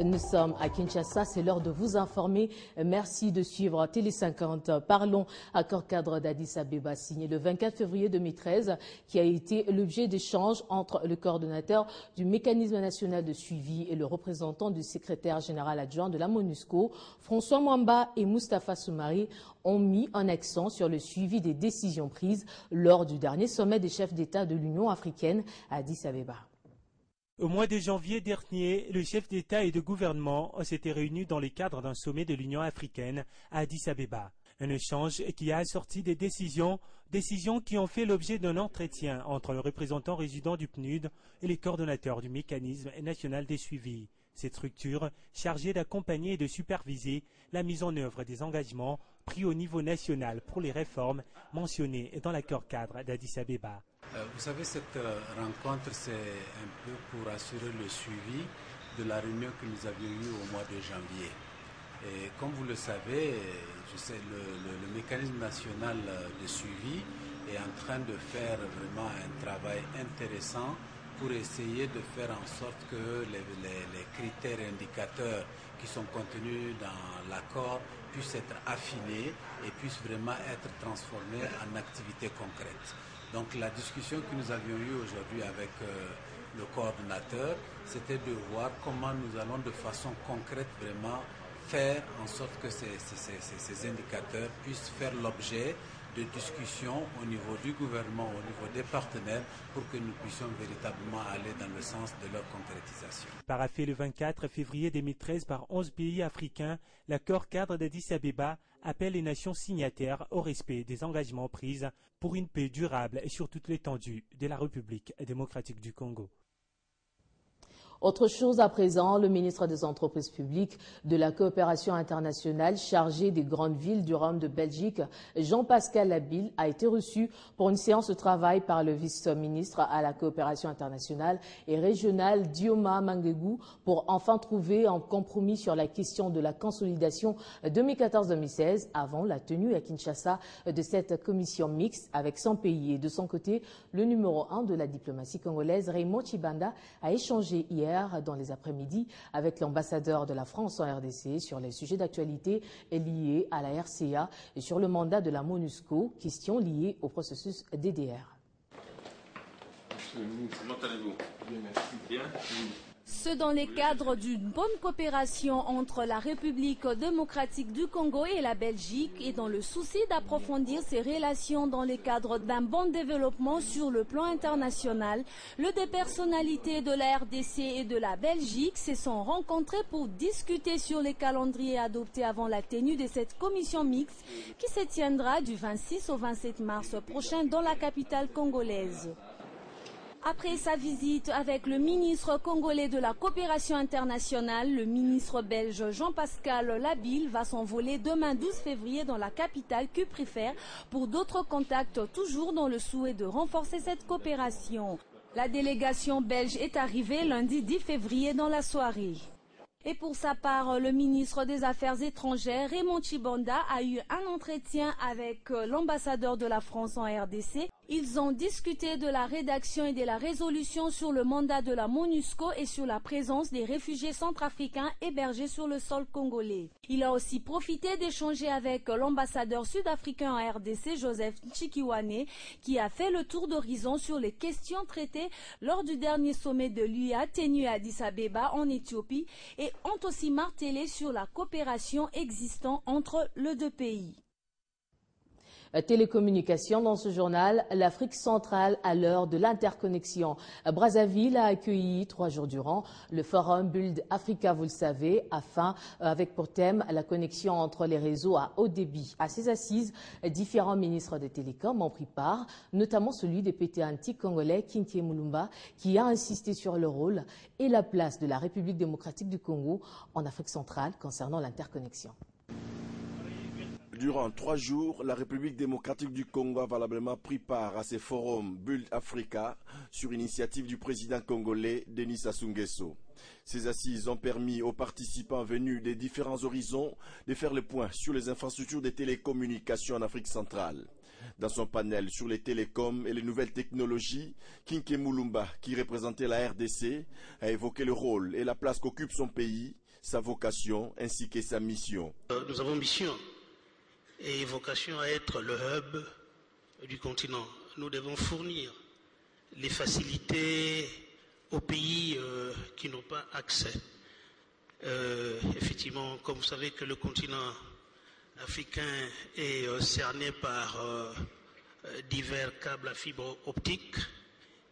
Nous sommes à Kinshasa, c'est l'heure de vous informer. Merci de suivre Télé 50. Parlons accord cadre d'Addis Abeba signé le 24 février 2013 qui a été l'objet d'échanges entre le coordonnateur du mécanisme national de suivi et le représentant du secrétaire général adjoint de la MONUSCO. François Mwamba et Moustapha Soumari ont mis un accent sur le suivi des décisions prises lors du dernier sommet des chefs d'État de l'Union africaine à Addis Abeba. Au mois de janvier dernier, le chef d'État et de gouvernement s'étaient réunis dans le cadre d'un sommet de l'Union africaine à Addis Abeba. Un échange qui a assorti des décisions qui ont fait l'objet d'un entretien entre le représentant résident du PNUD et les coordonnateurs du mécanisme national des suivis. Cette structure, chargée d'accompagner et de superviser la mise en œuvre des engagements pris au niveau national pour les réformes mentionnées dans l'accord cadre d'Addis Abeba. Vous savez, cette rencontre, c'est un peu pour assurer le suivi de la réunion que nous avions eue au mois de janvier. Et comme vous le savez, le mécanisme national de suivi est en train de faire vraiment un travail intéressant pour essayer de faire en sorte que les critères et indicateurs qui sont contenus dans l'accord puissent être affinés et puissent vraiment être transformés en activités concrètes. Donc la discussion que nous avions eue aujourd'hui avec le coordonnateur, c'était de voir comment nous allons de façon concrète vraiment faire en sorte que ces indicateurs puissent faire l'objet de discussions au niveau du gouvernement, au niveau des partenaires, pour que nous puissions véritablement aller dans le sens de leur concrétisation. Paraphé le 24 février 2013 par 11 pays africains, l'accord cadre d'Addis Abeba appelle les nations signataires au respect des engagements pris pour une paix durable et sur toute l'étendue de la République démocratique du Congo. Autre chose à présent, le ministre des Entreprises publiques, de la coopération internationale chargé des grandes villes du Royaume de Belgique, Jean-Pascal Labille, a été reçu pour une séance de travail par le vice-ministre à la coopération internationale et régionale Dioma Mangegu pour enfin trouver un compromis sur la question de la consolidation 2014-2016 avant la tenue à Kinshasa de cette commission mixte avec 100 pays. Et de son côté, le numéro 1 de la diplomatie congolaise, Raymond Chibanda, a échangé hier dans les après-midi avec l'ambassadeur de la France en RDC sur les sujets d'actualité liés à la RCA et sur le mandat de la MONUSCO, questions liées au processus DDR. Comment allez-vous? Bien, merci. Bien. Ce dans les cadres d'une bonne coopération entre la République démocratique du Congo et la Belgique et dans le souci d'approfondir ces relations dans le cadre d'un bon développement sur le plan international, des personnalités de la RDC et de la Belgique se sont rencontrées pour discuter sur les calendriers adoptés avant la tenue de cette commission mixte qui se tiendra du 26 au 27 mars prochain dans la capitale congolaise. Après sa visite avec le ministre congolais de la coopération internationale, le ministre belge Jean-Pascal Labille va s'envoler demain 12 février dans la capitale Cuprifère pour d'autres contacts, toujours dans le souhait de renforcer cette coopération. La délégation belge est arrivée lundi 10 février dans la soirée. Et pour sa part, le ministre des Affaires étrangères, Raymond Chibanda, a eu un entretien avec l'ambassadeur de la France en RDC. Ils ont discuté de la rédaction et de la résolution sur le mandat de la MONUSCO et sur la présence des réfugiés centrafricains hébergés sur le sol congolais. Il a aussi profité d'échanger avec l'ambassadeur sud-africain en RDC, Joseph Chikiwane, qui a fait le tour d'horizon sur les questions traitées lors du dernier sommet de l'UA tenu à Addis Abeba en Éthiopie et ont aussi martelé sur la coopération existant entre les deux pays. Télécommunications dans ce journal, l'Afrique centrale à l'heure de l'interconnexion. Brazzaville a accueilli 3 jours durant le forum Build Africa, vous le savez, avec pour thème la connexion entre les réseaux à haut débit. À ces assises, différents ministres des télécoms ont pris part, notamment celui des PT congolais Kinké Mulumba, qui a insisté sur le rôle et la place de la République démocratique du Congo en Afrique centrale concernant l'interconnexion. Durant 3 jours, la République démocratique du Congo a valablement pris part à ces forums Build Africa sur initiative du président congolais Denis Sassou Nguesso. Ces assises ont permis aux participants venus des différents horizons de faire le point sur les infrastructures des télécommunications en Afrique centrale. Dans son panel sur les télécoms et les nouvelles technologies, Kinké Mulumba, qui représentait la RDC, a évoqué le rôle et la place qu'occupe son pays sa vocation ainsi que sa mission. Nous avons mission et vocation à être le hub du continent. Nous devons fournir les facilités aux pays qui n'ont pas accès. Effectivement, comme vous savez que le continent africain est cerné par divers câbles à fibre optique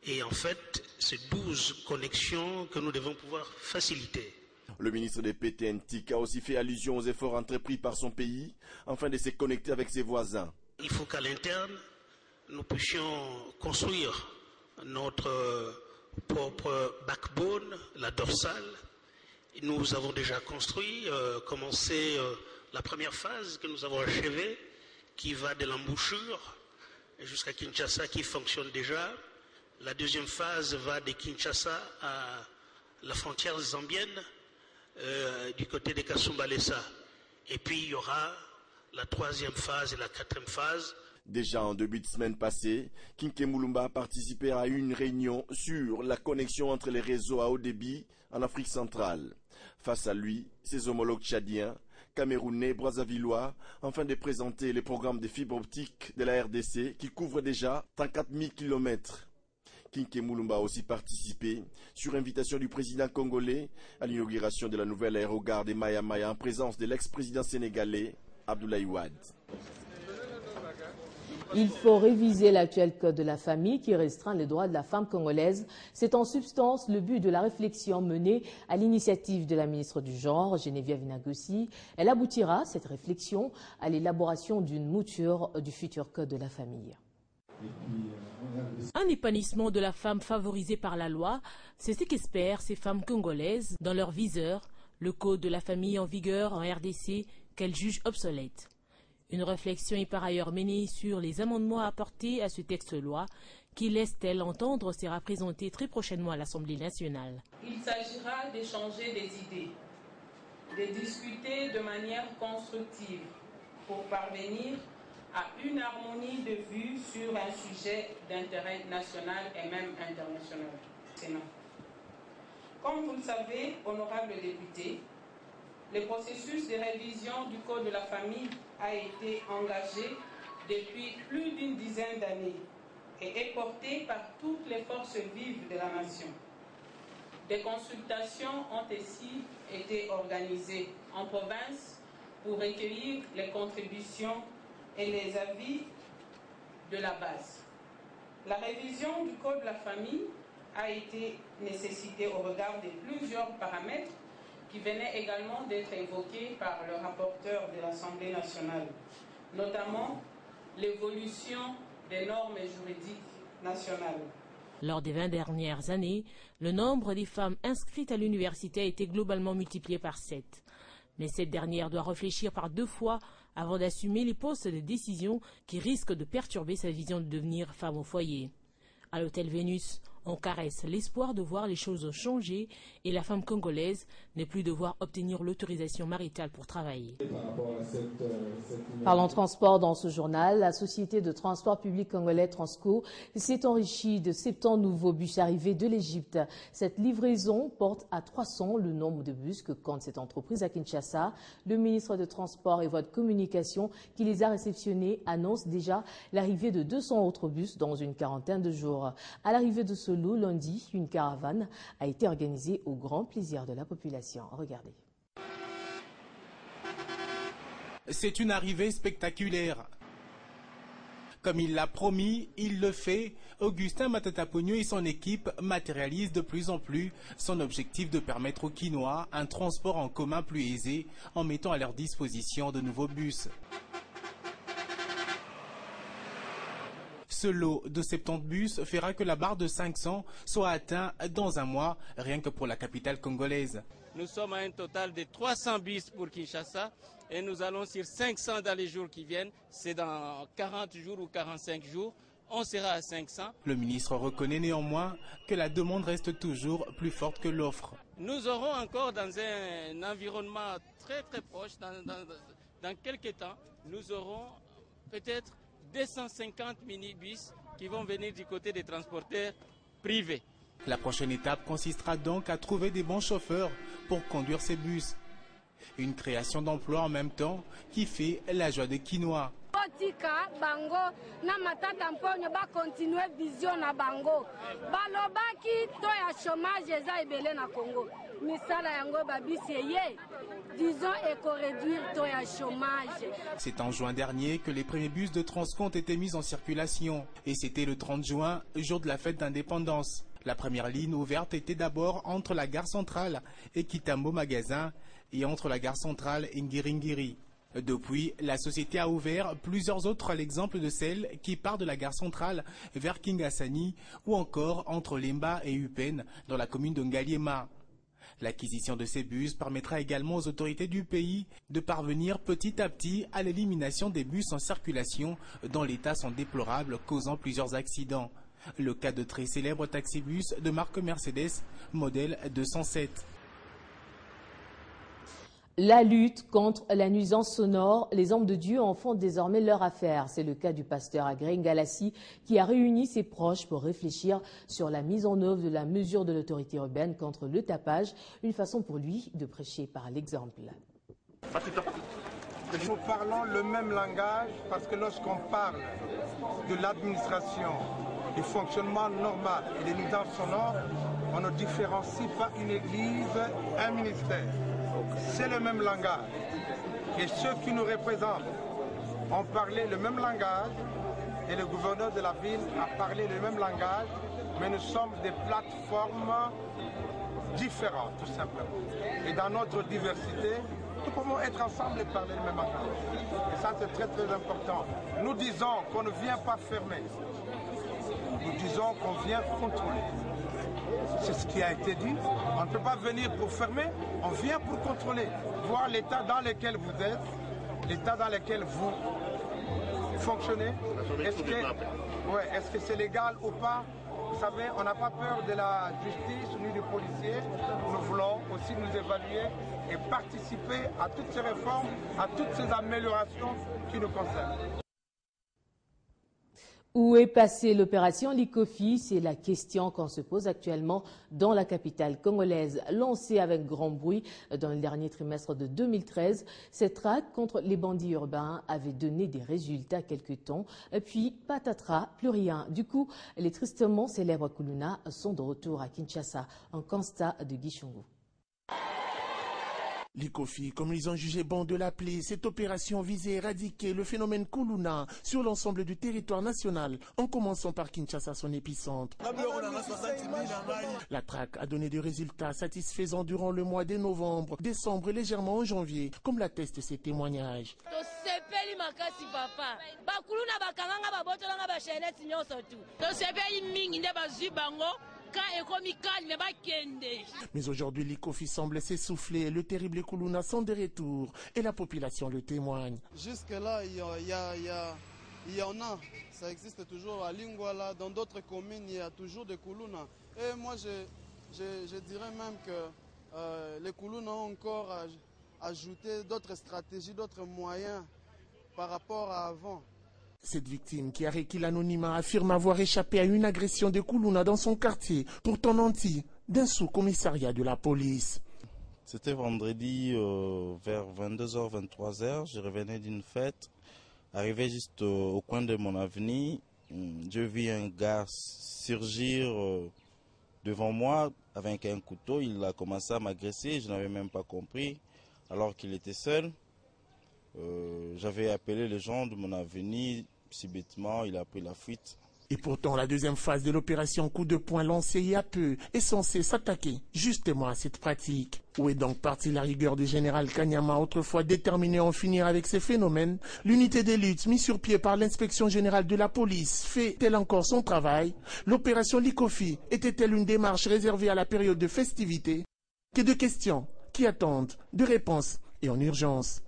et en fait, c'est 12 connexions que nous devons pouvoir faciliter. Le ministre des PTNTIC a aussi fait allusion aux efforts entrepris par son pays afin de se connecter avec ses voisins. Il faut qu'à l'interne, nous puissions construire notre propre backbone, la dorsale. Nous avons déjà construit, commencé la première phase que nous avons achevée, qui va de l'embouchure jusqu'à Kinshasa, qui fonctionne déjà. La deuxième phase va de Kinshasa à la frontière zambienne, du côté de Kasumbalesa. Et puis il y aura la troisième phase et la quatrième phase. Déjà en début de semaine passée, Kinké Moulumba a participé à une réunion sur la connexion entre les réseaux à haut débit en Afrique centrale. Face à lui, ses homologues tchadiens, camerounais, brazzavillois, afin de présenter les programmes de fibre optique de la RDC qui couvrent déjà 34 000 km. Kinké Moulumba a aussi participé, sur invitation du président congolais, à l'inauguration de la nouvelle aérogare de Maya Maya en présence de l'ex-président sénégalais, Abdoulaye Wade. Il faut réviser l'actuel code de la famille qui restreint les droits de la femme congolaise. C'est en substance le but de la réflexion menée à l'initiative de la ministre du Genre, Geneviève Nagossi. Elle aboutira, cette réflexion, à l'élaboration d'une mouture du futur code de la famille. Un épanouissement de la femme favorisé par la loi, c'est ce qu'espèrent ces femmes congolaises dans leur viseur, le code de la famille en vigueur en RDC qu'elles jugent obsolète. Une réflexion est par ailleurs menée sur les amendements apportés à ce texte-loi qui laisse-t-elle entendre sera présenté très prochainement à l'Assemblée nationale. Il s'agira d'échanger des idées, de discuter de manière constructive pour parvenir à une harmonie de vues sur un sujet d'intérêt national et même international. Comme vous le savez, honorables députés, le processus de révision du Code de la famille a été engagé depuis plus d'une dizaine d'années et est porté par toutes les forces vives de la nation. Des consultations ont ainsi été organisées en province pour recueillir les contributions et les avis de la base. La révision du Code de la famille a été nécessitée au regard de plusieurs paramètres qui venaient également d'être évoqués par le rapporteur de l'Assemblée nationale, notamment l'évolution des normes juridiques nationales. Lors des 20 dernières années, le nombre des femmes inscrites à l'université a été globalement multiplié par 7. Mais cette dernière doit réfléchir par 2 fois avant d'assumer les postes de décision qui risquent de perturber sa vision de devenir femme au foyer. À l'hôtel Vénus, on caresse l'espoir de voir les choses changer et la femme congolaise n'est plus devoir obtenir l'autorisation maritale pour travailler. Parlons transport dans ce journal. La société de transport public congolais Transco s'est enrichie de 70 nouveaux bus arrivés de l'Égypte. Cette livraison porte à 300 le nombre de bus que compte cette entreprise à Kinshasa. Le ministre de Transport et Voies de Communication qui les a réceptionnés annonce déjà l'arrivée de 200 autres bus dans une quarantaine de jours. À l'arrivée de ce lot, lundi, une caravane a été organisée au grand plaisir de la population. Regardez. C'est une arrivée spectaculaire. Comme il l'a promis, il le fait. Augustin Matata-Pogno et son équipe matérialisent de plus en plus son objectif de permettre aux Kinois un transport en commun plus aisé en mettant à leur disposition de nouveaux bus. Ce lot de 70 bus fera que la barre de 500 soit atteinte dans un mois, rien que pour la capitale congolaise. Nous sommes à un total de 300 bus pour Kinshasa et nous allons sur 500 dans les jours qui viennent. C'est dans 40 jours ou 45 jours. On sera à 500. Le ministre reconnaît néanmoins que la demande reste toujours plus forte que l'offre. Nous aurons encore dans un environnement très proche, dans quelques temps, nous aurons peut-être 250 minibus qui vont venir du côté des transporteurs privés. La prochaine étape consistera donc à trouver des bons chauffeurs pour conduire ces bus. Une création d'emplois en même temps qui fait la joie des Kinois. C'est en juin dernier que les premiers bus de Transco ont été mis en circulation. Et c'était le 30 juin, jour de la fête d'indépendance. La première ligne ouverte était d'abord entre la gare centrale et Kitambo Magasin et entre la gare centrale et Ngiringiri. Depuis, la société a ouvert plusieurs autres à l'exemple de celle qui part de la gare centrale vers Kingasani ou encore entre Lemba et Upen dans la commune de Ngaliema. L'acquisition de ces bus permettra également aux autorités du pays de parvenir petit à petit à l'élimination des bus en circulation dont l'état sont déplorables, causant plusieurs accidents. Le cas de très célèbre taxibus de marque Mercedes, modèle 207. La lutte contre la nuisance sonore, les hommes de Dieu en font désormais leur affaire. C'est le cas du pasteur Agré Ngalassi qui a réuni ses proches pour réfléchir sur la mise en œuvre de la mesure de l'autorité urbaine contre le tapage, une façon pour lui de prêcher par l'exemple. Nous parlons le même langage parce que lorsqu'on parle de l'administration, du fonctionnement normal et des nuisances sonores, on ne différencie pas une église, un ministère. C'est le même langage. Et ceux qui nous représentent ont parlé le même langage et le gouverneur de la ville a parlé le même langage, mais nous sommes des plateformes différentes, tout simplement. Et dans notre diversité, nous pouvons être ensemble et parler le même langage. Et ça, c'est très très important. Nous disons qu'on ne vient pas fermer. Nous disons qu'on vient contrôler. C'est ce qui a été dit. On ne peut pas venir pour fermer, on vient pour contrôler. Voir l'état dans lequel vous êtes, l'état dans lequel vous fonctionnez. Est-ce que c'est légal ou pas? Vous savez, on n'a pas peur de la justice ni du policier. Nous voulons aussi nous évaluer et participer à toutes ces réformes, à toutes ces améliorations qui nous concernent. Où est passée l'opération Likofi? C'est la question qu'on se pose actuellement dans la capitale congolaise. Lancée avec grand bruit dans le dernier trimestre de 2013, cette traque contre les bandits urbains avait donné des résultats quelque temps. Puis, patatras, plus rien. Du coup, les tristement célèbres Kuluna sont de retour à Kinshasa. Un constat de Guy Chungu. Likofi, comme ils ont jugé bon de l'appeler, cette opération visait à éradiquer le phénomène Kuluna sur l'ensemble du territoire national, en commençant par Kinshasa, son épicentre. La traque a donné des résultats satisfaisants durant le mois de novembre, décembre et légèrement en janvier, comme l'attestent ces témoignages. Mais aujourd'hui, Likofi semble s'essouffler. Le terrible Kuluna sont de retour et la population le témoigne. Jusque-là, il y en a. Ça existe toujours à Lingwala. Dans d'autres communes, il y a toujours des Kuluna. Et moi, je dirais même que les Kuluna ont encore ajouté d'autres stratégies, d'autres moyens par rapport à avant. Cette victime, qui a requis l'anonymat, affirme avoir échappé à une agression de Kuluna dans son quartier, pourtant nanti d'un sous-commissariat de la police. C'était vendredi vers 22h, 23h. Je revenais d'une fête. Arrivé juste au coin de mon avenue, je vis un gars surgir devant moi avec un couteau. Il a commencé à m'agresser. Je n'avais même pas compris alors qu'il était seul. J'avais appelé les gens de mon avenue, subitement il a pris la fuite. Et pourtant la deuxième phase de l'opération coup de poing lancée il y a peu est censée s'attaquer justement à cette pratique. Où est donc partie la rigueur du général Kanyama, autrefois déterminé à en finir avec ces phénomènes? L'unité de lutte mise sur pied par l'inspection générale de la police fait-elle encore son travail? L'opération Likofi était-elle une démarche réservée à la période de festivité? Que de questions qui attendent de réponses et en urgence.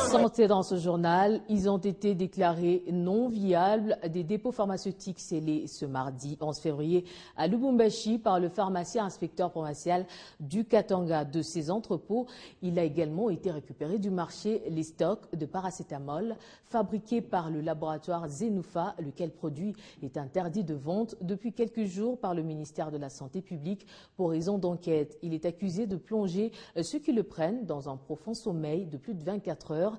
Santé dans ce journal, ils ont été déclarés non viables des dépôts pharmaceutiques scellés ce mardi 11 février à Lubumbashi par le pharmacien inspecteur provincial du Katanga. De ces entrepôts, il a également été récupéré du marché les stocks de paracétamol fabriqués par le laboratoire Zenufa, lequel produit est interdit de vente depuis quelques jours par le ministère de la Santé publique pour raison d'enquête. Il est accusé de plonger ceux qui le prennent dans un profond sommeil de plus de 24 heures